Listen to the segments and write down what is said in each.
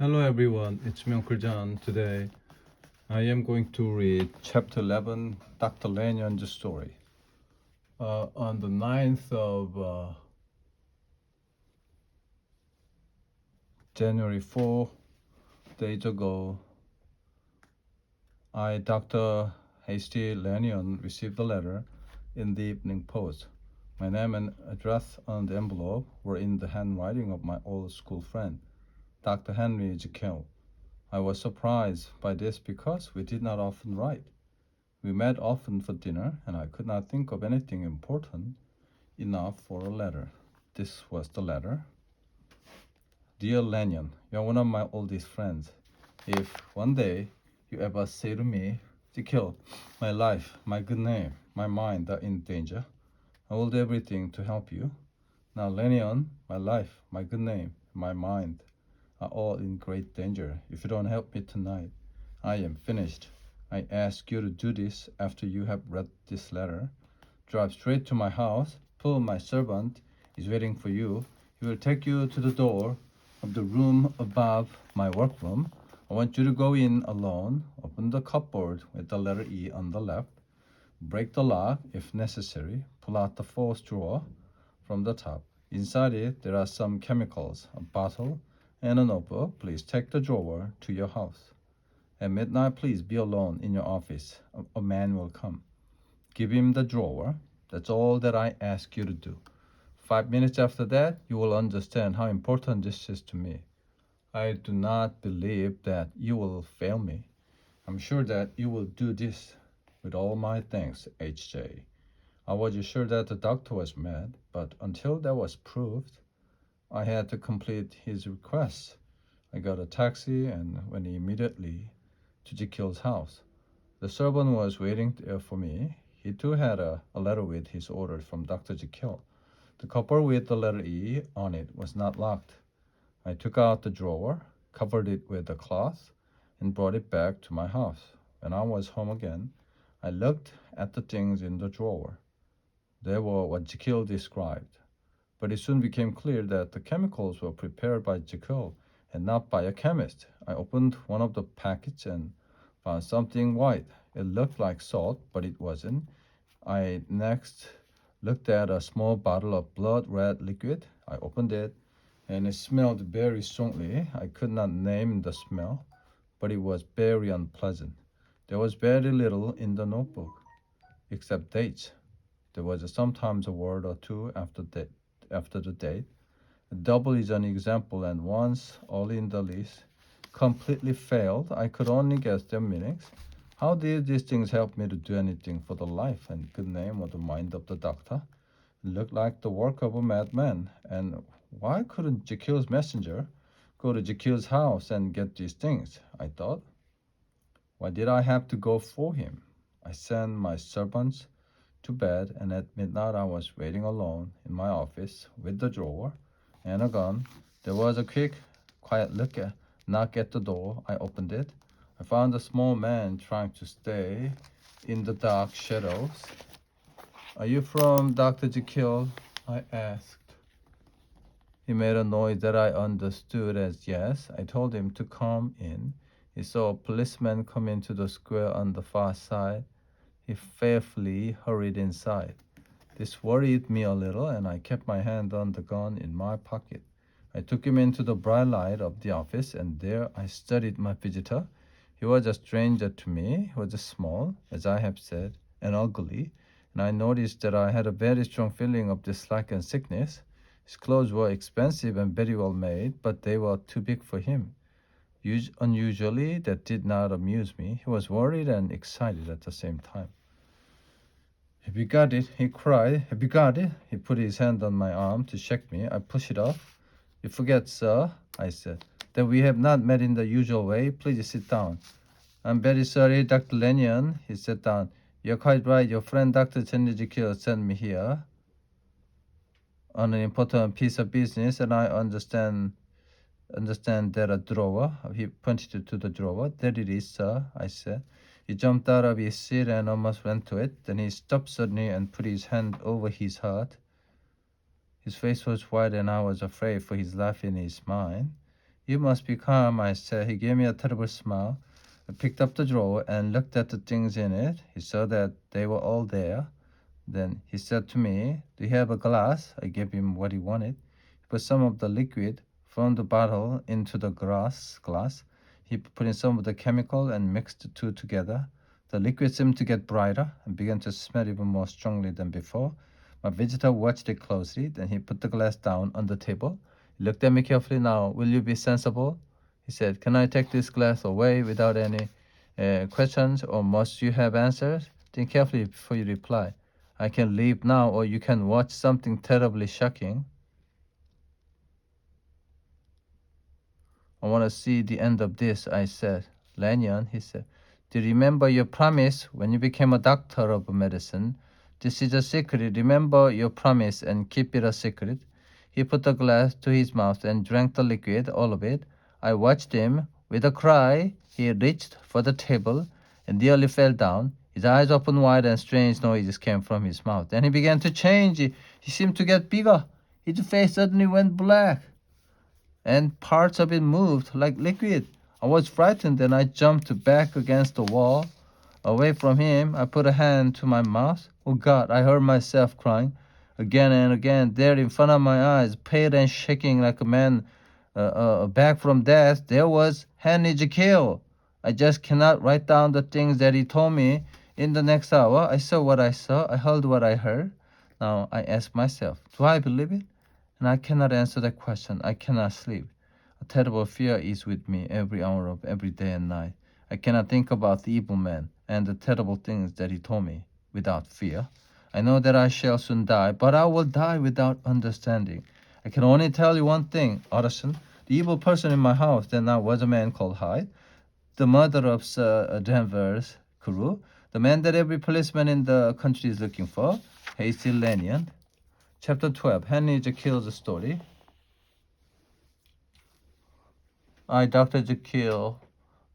Hello everyone, it's me Uncle John. Today I am going to read chapter 11, Dr. Lanyon's story. On the 9th of January, 4 days ago, Dr. Hasty Lanyon, received a letter in the evening post. My name and address on the envelope were in the handwriting of my old school friend, Dr. Henry Jekyll. I was surprised by this because we did not often write. We met often for dinner, and I could not think of anything important enough for a letter. This was the letter. Dear Lanyon, you're one of my oldest friends. If one day you ever say to me, Jekyll, my life, my good name, my mind are in danger, I will do everything to help you. Now, Lanyon, my life, my good name, my mind are all in great danger. If you don't help me tonight, I am finished. I ask you to do this after you have read this letter. Drive straight to my house. Paul, my servant, is waiting for you. He will take you to the door of the room above my workroom. I want you to go in alone. Open the cupboard with the letter E on the left. Break the lock if necessary. Pull out the fourth drawer from the top. Inside it, there are some chemicals, a bottle, and a notebook. Please take the drawer to your house. At midnight, please be alone in your office. A man will come. Give him the drawer. That's all that I ask you to do. 5 minutes after that, you will understand how important this is to me. I do not believe that you will fail me. I'm sure that you will do this. With all my thanks, H.J. I was sure that the doctor was mad, but until that was proved, I had to complete his request. I got a taxi and went immediately to Jekyll's house. The servant was waiting there for me. He too had a letter with his orders from Dr. Jekyll. The cupboard with the letter E on it was not locked. I took out the drawer, covered it with a cloth, and brought it back to my house. When I was home again, I looked at the things in the drawer. They were what Jekyll described. But it soon became clear that the chemicals were prepared by Jekyll and not by a chemist. I opened one of the packets and found something white. It looked like salt, but it wasn't. I next looked at a small bottle of blood red liquid. I opened it, and it smelled very strongly. I could not name the smell, but it was very unpleasant. There was very little in the notebook, except dates. There was sometimes a word or two after the date. Double is an example, and once all in the list completely failed. I could only guess their meanings. How did these things help me to do anything for the life and good name or the mind of the doctor? It looked like the work of a madman. And why couldn't Jekyll's messenger go to Jekyll's house and get these things? I thought. Why did I have to go for him? I sent my servants to bed, and at midnight I was waiting alone in my office with the drawer and a gun. There was a quick, quiet knock at the door. I opened it. I found a small man trying to stay in the dark shadows. Are you from Dr. Jekyll? I asked. He made a noise that I understood as yes. I told him to come in. He saw a policeman come into the square on the far side. He fearfully hurried inside. This worried me a little, and I kept my hand on the gun in my pocket. I took him into the bright light of the office, and there I studied my visitor. He was a stranger to me. He was small, as I have said, and ugly, and I noticed that I had a very strong feeling of dislike and sickness. His clothes were expensive and very well made, but they were too big for him. Unusually, that did not amuse me. He was worried and excited at the same time. Have you got it? He cried. Have you got it? He put his hand on my arm to shake me. I pushed it off. You forget, sir, I said, that we have not met in the usual way. Please sit down. I'm very sorry, Dr. Lanyon. He sat down. You're quite right. Your friend Dr. Jekyll sent me here on an important piece of business, and I understand that a drawer. He pointed to the drawer. There it is, sir, I said. He jumped out of his seat and almost went to it. Then he stopped suddenly and put his hand over his heart. His face was white, and I was afraid for his life in his mind. You must be calm, I said. He gave me a terrible smile. I picked up the drawer and looked at the things in it. He saw that they were all there. Then he said to me, "Do you have a glass?" I gave him what he wanted. He put some of the liquid from the bottle into the glass. He put in some of the chemical and mixed the two together. The liquid seemed to get brighter and began to smell even more strongly than before. My visitor watched it closely. Then he put the glass down on the table. He looked at me carefully. "Now, will you be sensible?" He said. "Can I take this glass away without any questions, or must you have answers? Think carefully before you reply. I can leave now, or you can watch something terribly shocking." "I want to see the end of this," I said. "Lanyon," he said, "do you remember your promise when you became a doctor of medicine? This is a secret. Remember your promise and keep it a secret." He put the glass to his mouth and drank the liquid, all of it. I watched him. With a cry, he reached for the table and nearly fell down. His eyes opened wide and strange noises came from his mouth. Then he began to change. He seemed to get bigger. His face suddenly went black and parts of it moved like liquid. I was frightened and I jumped back against the wall. Away from him, I put a hand to my mouth. Oh God, I heard myself crying again and again. There in front of my eyes, pale and shaking like a man back from death, there was Henry Jekyll. I just cannot write down the things that he told me. In the next hour, I saw what I saw. I heard what I heard. Now I ask myself, do I believe it? And I cannot answer that question. I cannot sleep. A terrible fear is with me every hour of every day and night. I cannot think about the evil man and the terrible things that he told me without fear. I know that I shall soon die, but I will die without understanding. I can only tell you one thing, Utterson. The evil person in my house then now was a man called Hyde, the murderer of Sir Danvers Carew, the man that every policeman in the country is looking for, Hasty Lanyon. Chapter 12, Henry Jekyll's story. I, Dr. Jekyll,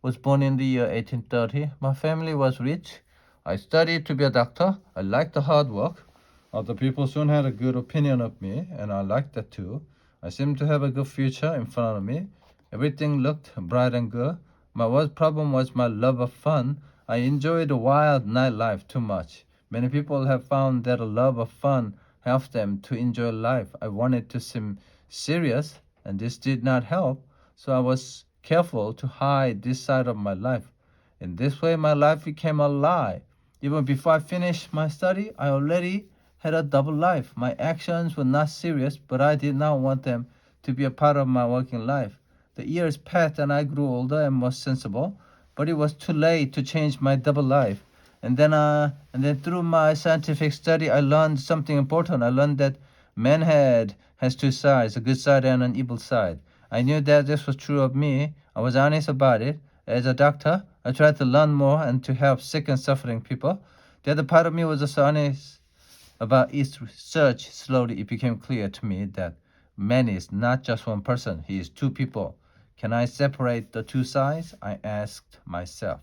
was born in the year 1830. My family was rich. I studied to be a doctor. I liked the hard work. Other people soon had a good opinion of me, and I liked that too. I seemed to have a good future in front of me. Everything looked bright and good. My worst problem was my love of fun. I enjoyed the wild nightlife too much. Many people have found that a love of fun helps them to enjoy life. I wanted to seem serious, and this did not help, so I was careful to hide this side of my life. In this way, my life became a lie. Even before I finished my study, I already had a double life. My actions were not serious, but I did not want them to be a part of my working life. The years passed and I grew older and more sensible, but it was too late to change my double life. And then through my scientific study, I learned something important. I learned that has two sides, a good side and an evil side. I knew that this was true of me. I was honest about it. As a doctor, I tried to learn more and to help sick and suffering people. The other part of me was also honest about its research. Slowly, it became clear to me that man is not just one person, he is two people. Can I separate the two sides? I asked myself.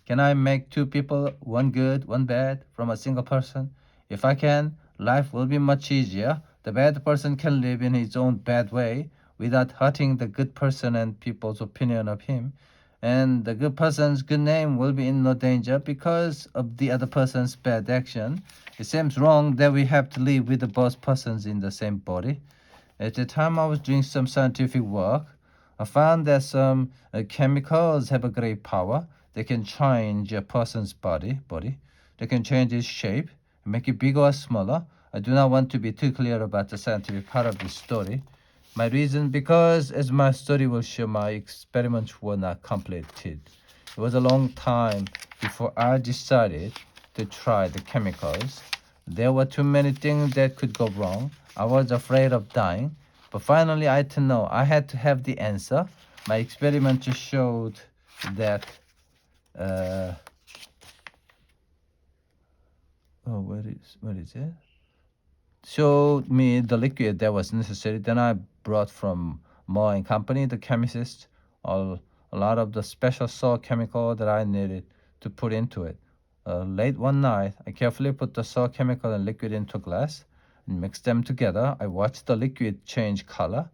Can I make two people, one good, one bad, from a single person? If I can, life will be much easier. The bad person can live in his own bad way without hurting the good person and people's opinion of him. And the good person's good name will be in no danger because of the other person's bad action. It seems wrong that we have to live with both persons in the same body. At the time I was doing some scientific work, I found that some chemicals have a great power. They can change a person's body. They can change its shape, make it bigger or smaller. I do not want to be too clear about the scientific part of this story. My reason, because as my story will show, my experiments were not completed. It was a long time before I decided to try the chemicals. There were too many things that could go wrong. I was afraid of dying, but finally I had to know. I had to have the answer. My experiment just showed that what is it? Showed me the liquid that was necessary. Then I brought from Moore and Company, the chemist, a lot of the special salt chemical that I needed to put into it. Late one night, I carefully put the salt chemical and liquid into a glass and mixed them together. I watched the liquid change color.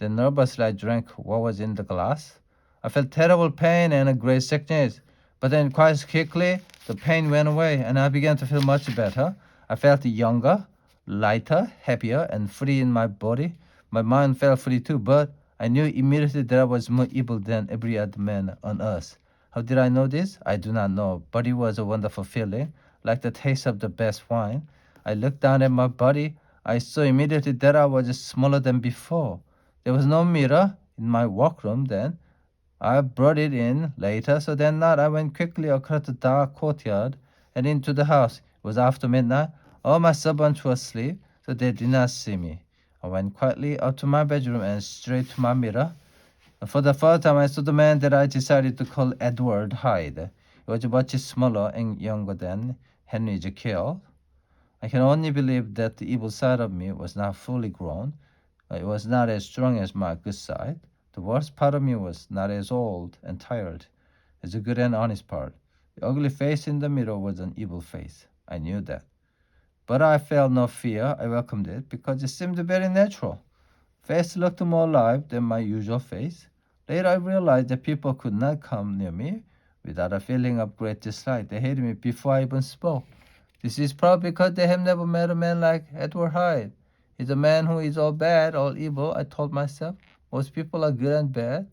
Then nervously I drank what was in the glass. I felt terrible pain and a great sickness, but then quite quickly the pain went away and I began to feel much better. I felt younger, lighter, happier, and free in my body. My mind felt free too, but I knew immediately that I was more evil than every other man on earth. How did I know this? I do not know, but it was a wonderful feeling, like the taste of the best wine. I looked down at my body. I saw immediately that I was smaller than before. There was no mirror in my workroom then. I brought it in later, so that night I went quickly across the dark courtyard and into the house. It was after midnight. All my servants were asleep, so they did not see me. I went quietly up to my bedroom and straight to my mirror. For the first time, I saw the man that I decided to call Edward Hyde. He was much smaller and younger than Henry Jekyll. I can only believe that the evil side of me was not fully grown. It was not as strong as my good side. The worst part of me was not as old and tired as the good and honest part. The ugly face in the mirror was an evil face. I knew that. But I felt no fear. I welcomed it because it seemed very natural. Face looked more alive than my usual face. Later I realized that people could not come near me without a feeling of great dislike. They hated me before I even spoke. This is probably because they have never met a man like Edward Hyde. He's a man who is all bad, all evil, I told myself. Most people are good and bad.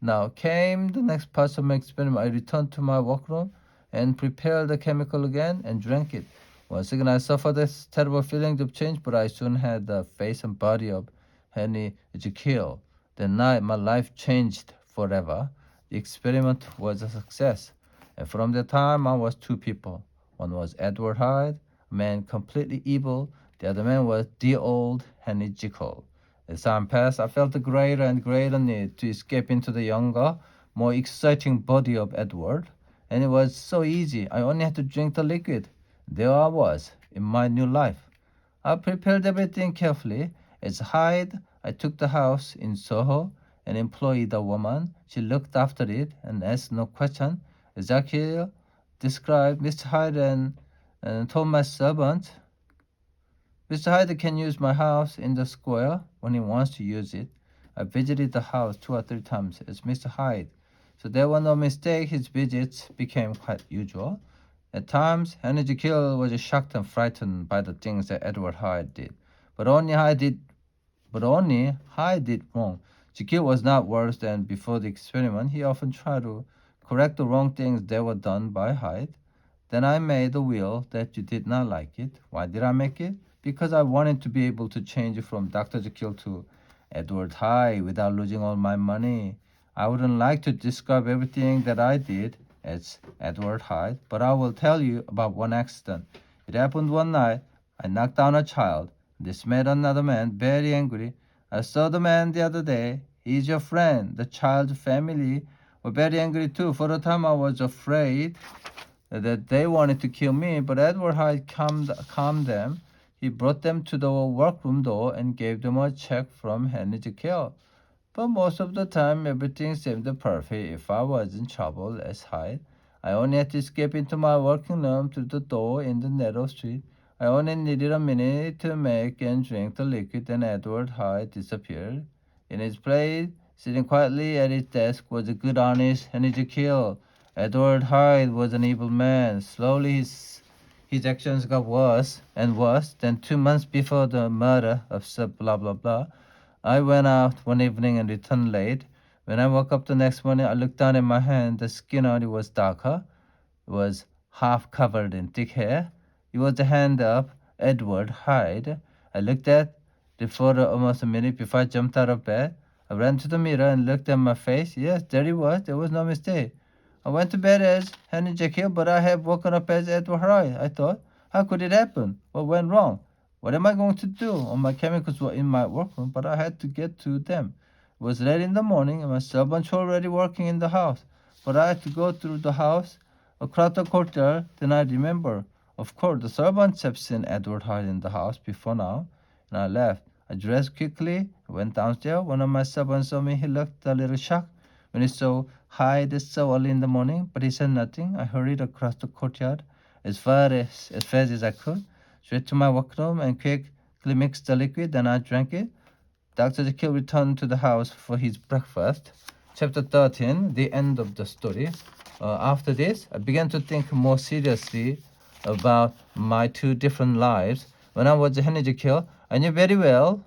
Now came the next part of my experiment. I returned to my workroom and prepared the chemical again and drank it. Once again, I suffered this terrible feeling of change, but I soon had the face and body of Henry Jekyll. That night, my life changed forever. The experiment was a success. And from that time, I was two people. One was Edward Hyde, a man completely evil. The other man was dear old Henry Jekyll. As time passed, I felt a greater and greater need to escape into the younger, more exciting body of Edward. And it was so easy. I only had to drink the liquid. There I was, in my new life. I prepared everything carefully. As Hyde, I took the house in Soho and employed a woman. She looked after it and asked no question. Jekyll described Mr. Hyde and told my servant, Mr. Hyde can use my house in the square when he wants to use it. I visited the house 2 or 3 times as Mr. Hyde, so there was no mistake. His visits became quite usual. At times, Henry Jekyll was shocked and frightened by the things that Edward Hyde did, but only Hyde did wrong. Jekyll was not worse than before the experiment. He often tried to correct the wrong things that were done by Hyde. Then I made a will that you did not like it. Why did I make it? Because I wanted to be able to change from Dr. Jekyll to Edward Hyde without losing all my money. I wouldn't like to describe everything that I did as Edward Hyde, but I will tell you about one accident. It happened one night. I knocked down a child. This made another man very angry. I saw the man the other day. He is your friend. The child's family were very angry too. For a time I was afraid that they wanted to kill me, but Edward Hyde calmed them. He brought them to the workroom door and gave them a check from Henry Jekyll. But most of the time, everything seemed perfect. If I was in trouble, as Hyde, I only had to escape into my working room through the door in the narrow street. I only needed a minute to make and drink the liquid, and Edward Hyde disappeared. In his place, sitting quietly at his desk, was a good, honest Henry Jekyll. Edward Hyde was an evil man. Slowly, his actions got worse and worse. Then 2 months before the murder of Sir blah blah blah, I went out one evening and returned late. When I woke up the next morning, I looked down at my hand. The skin on it was darker. It was half covered in thick hair. It was the hand of Edward Hyde. I looked at it for almost a minute before I jumped out of bed. I ran to the mirror and looked at my face. Yes, there it was. There was no mistake. I went to bed as Henry Jekyll, but I have woken up as Edward Hyde. I thought, how could it happen? What went wrong? What am I going to do? All my chemicals were in my workroom, but I had to get to them. It was late in the morning, and my servants were already working in the house. But I had to go through the house, across the courtyard. Then I remember. Of course, the servants have seen Edward Hyde in the house before now, and I left. I dressed quickly, went downstairs. One of my servants saw me. He looked a little shocked when he saw Hyde so early in the morning, but he said nothing. I hurried across the courtyard as fast as I could, straight to my workroom and quickly mixed the liquid. Then I drank it. Dr. Jekyll returned to the house for his breakfast. Chapter 13, the end of the story. After this, I began to think more seriously about my two different lives. When I was Henry Jekyll, I knew very well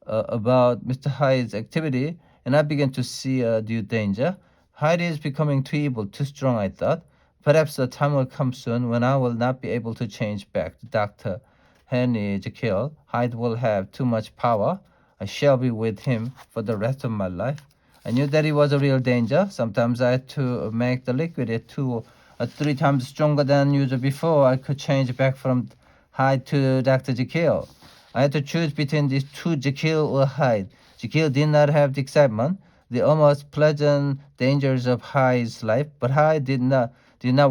about Mr. Hyde's activity, and I began to see a new danger. Hyde is becoming too evil, too strong, I thought. Perhaps the time will come soon when I will not be able to change back to Dr. Henry Jekyll. Hyde will have too much power. I shall be with him for the rest of my life. I knew that it was a real danger. Sometimes I had to make the liquid 2 or 3 times stronger than usual before I could change back from Hyde to Dr. Jekyll. I had to choose between these two, Jekyll or Hyde. Jekyll did not have the excitement, the almost pleasant dangers of Hyde's life, but Hyde did not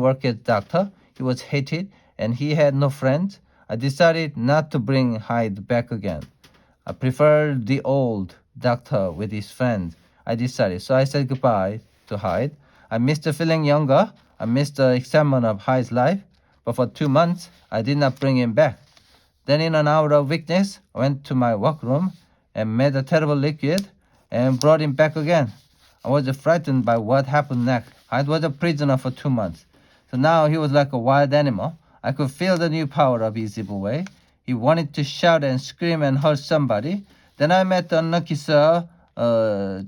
work as doctor. He was hated, and he had no friends. I decided not to bring Hyde back again. I preferred the old doctor with his friends. I decided, so I said goodbye to Hyde. I missed feeling younger. I missed the excitement of Hyde's life, but for 2 months I did not bring him back. Then in an hour of weakness, I went to my workroom and made a terrible liquid and brought him back again. I was frightened by what happened next. Hyde was a prisoner for 2 months. So now he was like a wild animal. I could feel the new power of his evil way. He wanted to shout and scream and hurt somebody. Then I met the unlucky sir,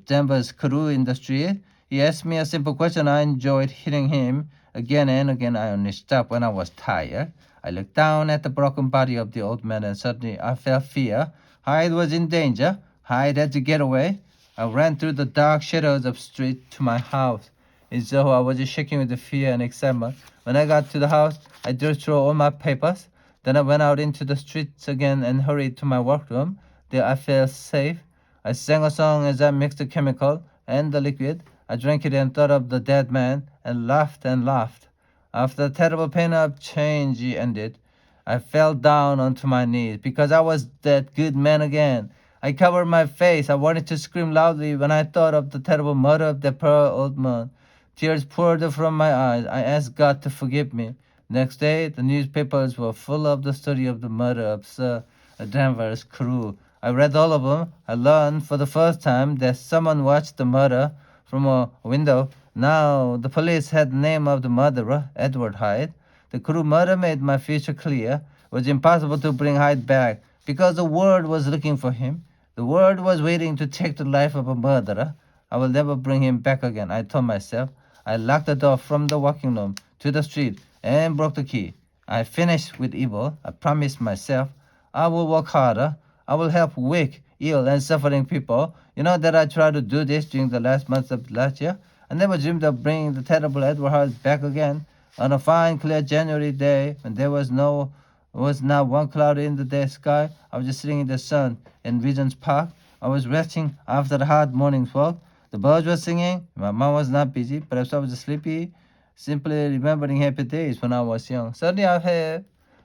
Denver's crew in the street. He asked me a simple question. I enjoyed hitting him again and again. I only stopped when I was tired. I looked down at the broken body of the old man and suddenly I felt fear. Hyde was in danger. Hyde had to get away. I ran through the dark shadows of the street to my house. In Soho, I was shaking with fear and excitement. When I got to the house, I threw all my papers. Then I went out into the streets again and hurried to my workroom. There I felt safe. I sang a song as I mixed the chemical and the liquid. I drank it and thought of the dead man and laughed and laughed. After the terrible pain of change ended, I fell down onto my knees because I was that good man again. I covered my face. I wanted to scream loudly when I thought of the terrible murder of that poor old man. Tears poured from my eyes. I asked God to forgive me. Next day, the newspapers were full of the story of the murder of Sir Danvers' crew. I read all of them. I learned for the first time that someone watched the murder from a window. Now the police had the name of the murderer, Edward Hyde. The crew murder made my future clear. It was impossible to bring Hyde back because the world was looking for him. The world was waiting to take the life of a murderer. I will never bring him back again, I told myself. I locked the door from the working room to the street and broke the key. I finished with evil. I promised myself I will work harder. I will help weak, ill, and suffering people. You know that I tried to do this during the last months of last year. I never dreamed of bringing the terrible Edward Hyde back again. On a fine, clear January day, when there was not one cloud in the day sky, I was just sitting in the sun in Regent's Park. I was resting after the hard morning's work. The birds were singing. My mom was not busy. Perhaps I was sleepy, simply remembering happy days when I was young. Suddenly I had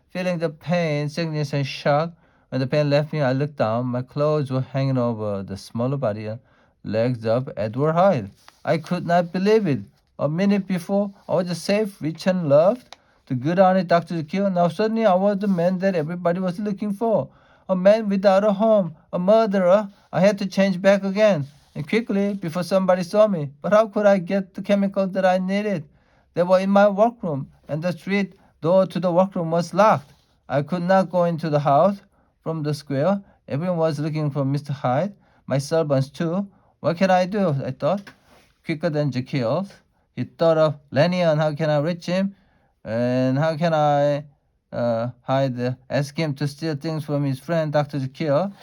feeling the pain, sickness, and shock. When the pain left me, I looked down. My clothes were hanging over the smaller body and legs of Edward Hyde. I could not believe it. A minute before, I was safe, rich, and loved. The good honest Dr. Jekyll. Now suddenly I was the man that everybody was looking for. A man without a home, a murderer. I had to change back again, and quickly, before somebody saw me. But how could I get the chemicals that I needed? They were in my workroom, and the street door to the workroom was locked. I could not go into the house from the square. Everyone was looking for Mr. Hyde, my servants too. What can I do? I thought. Quicker than Jekyll. He thought of Lanyon. How can I reach him? And how can I ask him to steal things from his friend, Dr. Jekyll?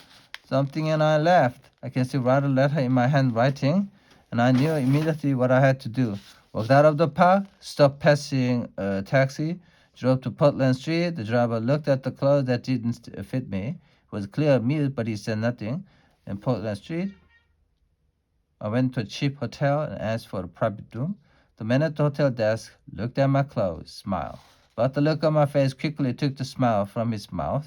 Something, and I laughed. I can still write a letter in my handwriting, and I knew immediately what I had to do. Walked out of the park, stopped passing a taxi, drove to Portland Street. The driver looked at the clothes that didn't fit me. It was clear amused, but he said nothing. In Portland Street, I went to a cheap hotel and asked for a private room. The man at the hotel desk looked at my clothes, smiled. But the look on my face quickly took the smile from his mouth.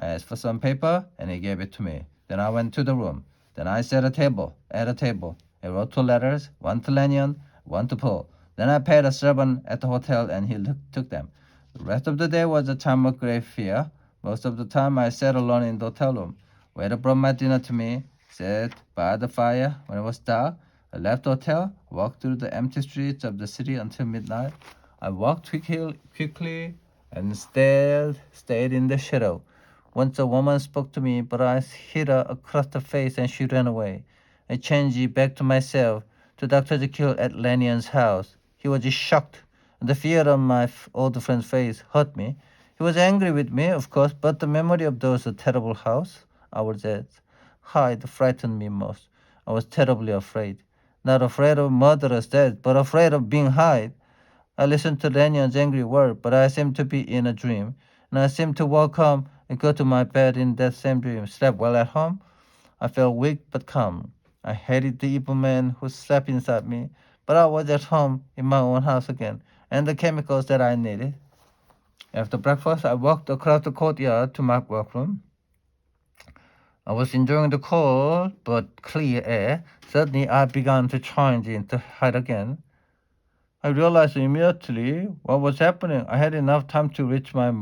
I asked for some paper, and he gave it to me. Then I went to the room. Then I sat at a table. I wrote 2 letters, one to Lanyon, one to Paul. Then I paid a servant at the hotel, and he took them. The rest of the day was a time of great fear. Most of the time I sat alone in the hotel room. Waiter brought my dinner to me. sat by the fire when it was dark. I left the hotel, walked through the empty streets of the city until midnight. I walked quickly and stayed in the shadow. Once a woman spoke to me, but I hit her across the face and she ran away. I changed back to myself, to Dr. Jekyll at Lannion's house. He was shocked, and the fear on my old friend's face hurt me. He was angry with me, of course, but the memory of those terrible hours at Hyde frightened me most. I was terribly afraid. Not afraid of murderous death, but afraid of being Hyde. I listened to Daniel's angry word, but I seemed to be in a dream, and I seemed to walk home and go to my bed in that same dream. Slept well at home. I felt weak but calm. I hated the evil man who slept inside me, but I was at home in my own house again, and the chemicals that I needed. After breakfast, I walked across the courtyard to my workroom. I was enjoying the cold but clear air. Suddenly, I began to change into Hyde again. I realized immediately what was happening. I had enough time to reach my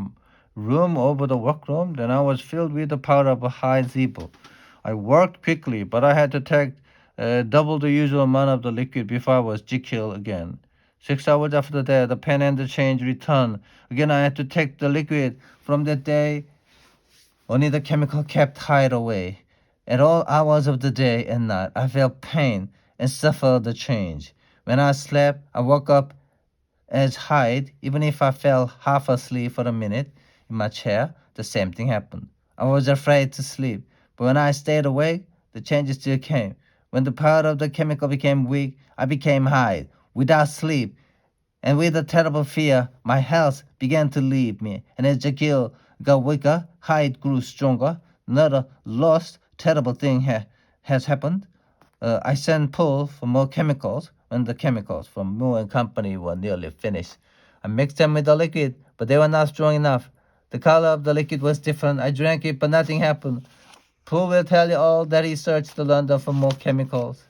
room over the workroom. Then I was filled with the power of a Hyde's evil. I worked quickly, but I had to take double the usual amount of the liquid before I was Jekyll again. 6 hours after that, the pen and the change returned. Again, I had to take the liquid. From that day, only the chemical kept Hyde away. At all hours of the day and night, I felt pain and suffered the change. When I slept, I woke up as Hyde. Even if I fell half asleep for a minute in my chair, the same thing happened. I was afraid to sleep, but when I stayed awake, the changes still came. When the power of the chemical became weak, I became Hyde. Without sleep, and with a terrible fear, my health began to leave me, and as Jekyll got weaker, Hyde grew stronger. Another lost, terrible thing has happened. I sent Paul for more chemicals when the chemicals from Moore and Company were nearly finished. I mixed them with the liquid, but they were not strong enough. The color of the liquid was different. I drank it, but nothing happened. Paul will tell you all that he searched London for more chemicals.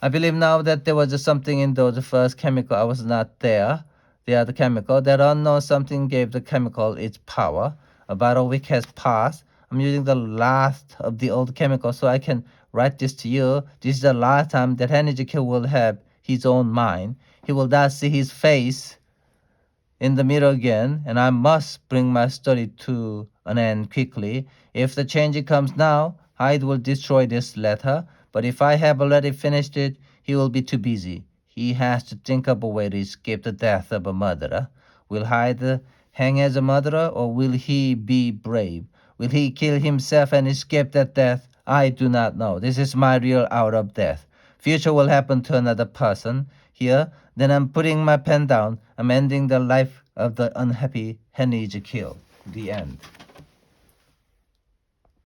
I believe now that there was something in those first chemical. I was not there. The other chemical. That unknown something gave the chemical its power. About a week has passed. I'm using the last of the old chemical so I can write this to you. This is the last time that Henry Jekyll will have his own mind. He will not see his face in the mirror again, and I must bring my story to an end quickly. If the change comes now, Hyde will destroy this letter, but if I have already finished it, he will be too busy. He has to think of a way to escape the death of a murderer. Will Hyde hang as a murderer, or will he be brave? Will he kill himself and escape that death? I do not know. This is my real hour of death. Future will happen to another person. Here, then I'm putting my pen down. I'm ending the life of the unhappy Henry Jekyll. The end.